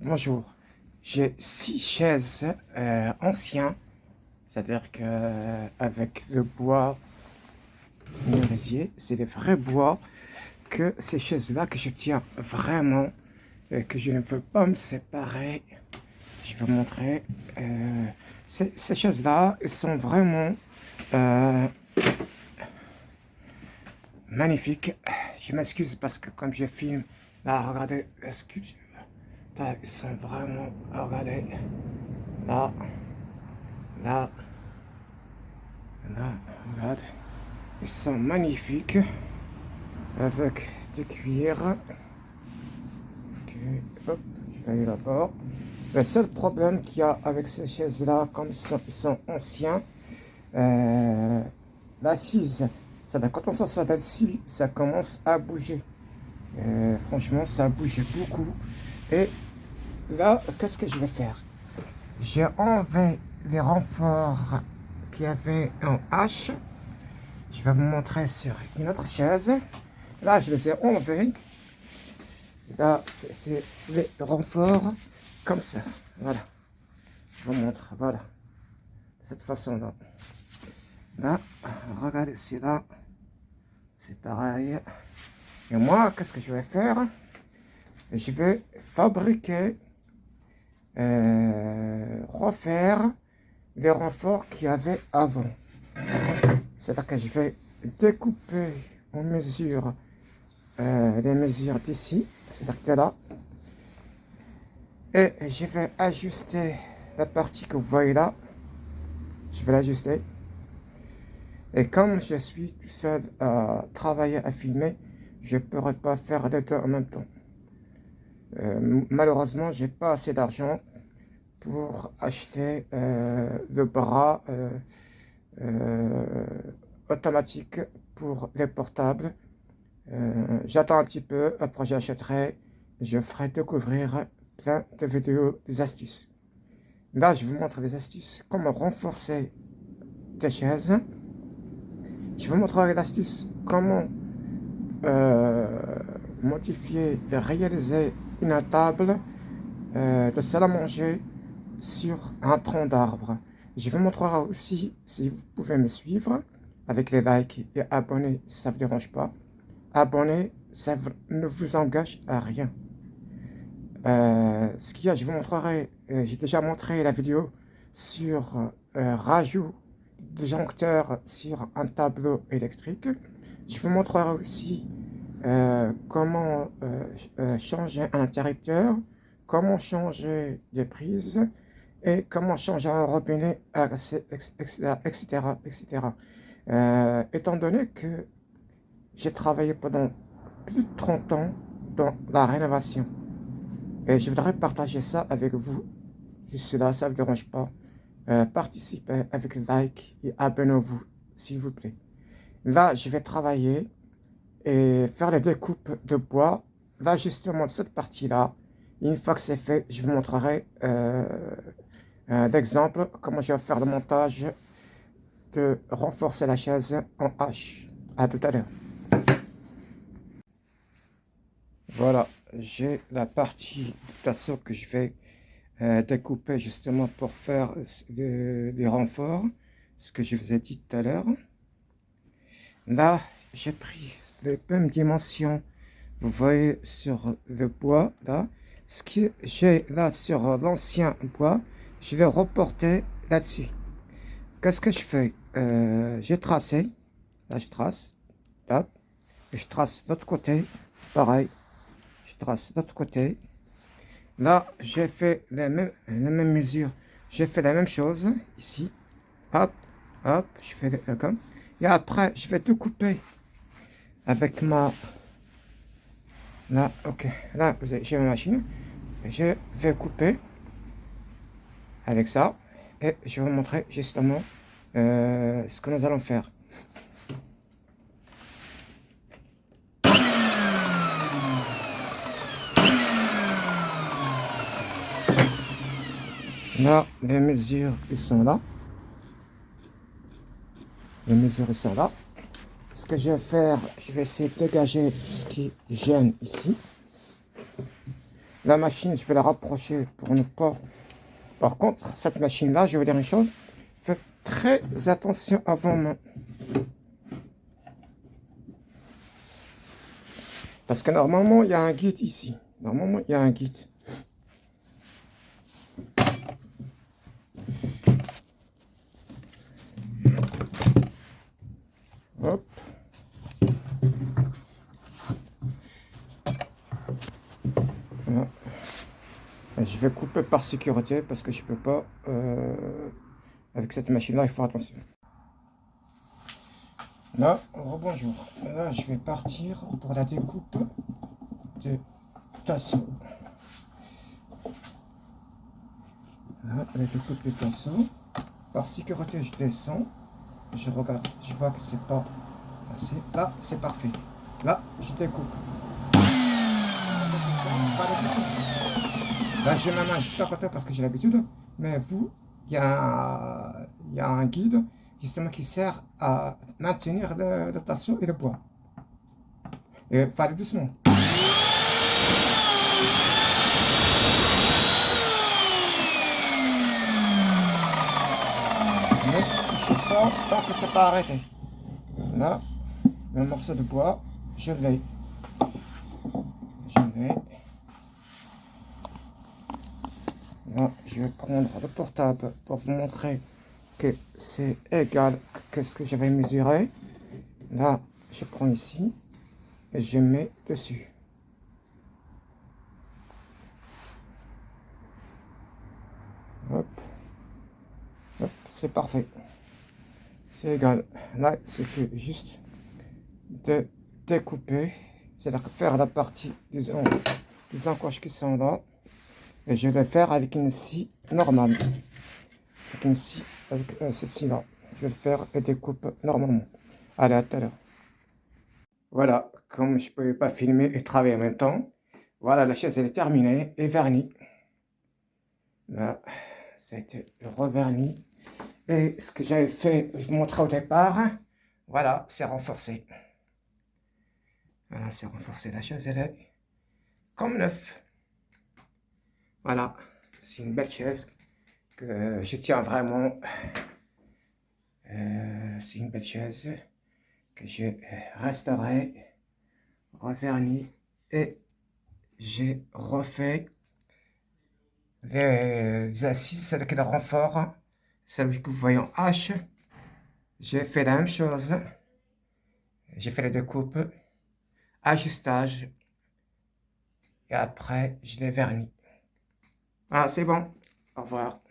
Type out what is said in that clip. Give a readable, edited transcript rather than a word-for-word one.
Bonjour, j'ai 6 chaises anciennes, c'est-à-dire que avec le bois menuisier, c'est des vrais bois, que ces chaises-là que je tiens vraiment, que je ne veux pas me séparer. Je vais vous montrer. Ces chaises-là, elles sont vraiment euh, magnifiques. Je m'excuse parce que comme je filme, là, regardez la sculpture. Là, ils sont vraiment, regardez, là, là, là, regarde. Ils sont magnifiques avec des cuirs. Ok, hop, je vais aller là-bas. Le seul problème qu'il y a avec ces chaises-là, comme ils sont anciens, l'assise, c'est-à-dire quand on s'assoit là-dessus, ça commence à bouger. Franchement, ça a bougé beaucoup. Et là, qu'est-ce que je vais faire? J'ai enlevé les renforts qu'il y avait en H. Je vais vous montrer sur une autre chaise. Là, je les ai enlevés. Là, c'est les renforts comme ça. Voilà. Je vous montre. Voilà. De cette façon-là. Là, regardez ici, là. C'est pareil. Et moi, qu'est-ce que je vais faire? Je vais fabriquer, refaire les renforts qu'il y avait avant. C'est-à-dire que je vais découper en mesure les mesures d'ici, c'est-à-dire que là, et je vais ajuster la partie que vous voyez là. Je vais l'ajuster. Et comme je suis tout seul à travailler, à filmer, je ne pourrai pas faire les deux en même temps. Malheureusement, j'ai pas assez d'argent pour acheter le bras automatique pour les portables. J'attends un petit peu, après j'achèterai, je ferai découvrir plein de vidéos, des astuces. Là, je vous montre des astuces, comment renforcer des chaises. Je vous montrerai l'astuce, comment modifier et réaliser une table de salle à manger sur un tronc d'arbre. Je vous montrerai aussi, si vous pouvez me suivre, avec les likes et abonner, si ça ne vous dérange pas. Abonner, ça ne vous engage à rien. Ce qu'il y a, je vous montrerai, j'ai déjà montré la vidéo sur rajout disjoncteur sur un tableau électrique. Je vous montrerai aussi comment changer un interrupteur, comment changer des prises et comment changer un robinet, etc. etc. Étant donné que j'ai travaillé pendant plus de 30 ans dans la rénovation et je voudrais partager ça avec vous, si cela ça ne vous dérange pas. Participez avec le like et abonnez-vous, s'il vous plaît. Là, je vais travailler et faire les découpes de bois. Là, justement, cette partie-là, une fois que c'est fait, je vous montrerai l'exemple, comment je vais faire le montage de renforcer la chaise en H. À tout à l'heure. Voilà, j'ai la partie de façon que je vais découper justement pour faire des renforts, ce que je vous ai dit tout à l'heure. Là, j'ai pris les mêmes dimensions, vous voyez sur le bois là, ce que j'ai là sur l'ancien bois, je vais reporter là-dessus. Qu'est-ce que je fais? J'ai tracé, là je trace, là, et je trace de l'autre côté, pareil, je trace de l'autre côté. Là, j'ai fait les mêmes mesures, j'ai fait la même chose ici, hop, hop, je fais comme, et après je vais tout couper avec ma, là, ok, là j'ai ma machine, je vais couper avec ça, et je vais vous montrer justement ce que nous allons faire. Là, les mesures, ils sont là. Les mesures, ils sont là. Ce que je vais faire, je vais essayer de dégager tout ce qui gêne ici. La machine, je vais la rapprocher pour ne pas... Par contre, cette machine-là, je vais dire une chose. Faites très attention à vos mains. Parce que normalement, il y a un guide ici. Normalement, il y a un guide. Hop. Voilà. Je vais couper par sécurité parce que je peux pas... avec cette machine-là, il faut attention. Là, rebonjour. Là, je vais partir pour la découpe de tasseau. Là, la découpe de tasseau. Par sécurité, je descends. Je regarde, je vois que c'est pas assez. Là, c'est parfait. Là, je découpe. Là, j'ai ma main juste à côté parce que j'ai l'habitude. Mais vous, il y a un guide justement qui sert à maintenir le tasseau et le bois. Et il faut aller doucement. Ne touchez pas tant que c'est pas arrêté. Là, le morceau de bois, je l'ai. Là, je vais prendre le portable pour vous montrer que c'est égal que ce que j'avais mesuré. Là, je prends ici et je mets dessus. Hop. Hop, c'est parfait. C'est égal. Là, il suffit juste de découper. C'est-à-dire faire la partie des encoches qui sont là. Et je vais faire avec une scie normale. Avec une scie, avec cette scie-là. Je vais le faire et découpe normalement. Allez, à tout à l'heure. Voilà, comme je ne pouvais pas filmer et travailler en même temps, voilà, la chaise elle est terminée et vernie. Là, ça a été reverni. Et ce que j'avais fait, je vous montrais au départ, voilà, c'est renforcé. Voilà, c'est renforcé. La chaise elle est comme neuf. Voilà, c'est une belle chaise que je tiens vraiment. C'est une belle chaise que j'ai restaurée, reverni et j'ai refait les assises avec le renfort, celui que vous voyez en H. J'ai fait la même chose. J'ai fait les découpes, ajustage et après je l'ai verni. Ah, c'est bon. Au revoir.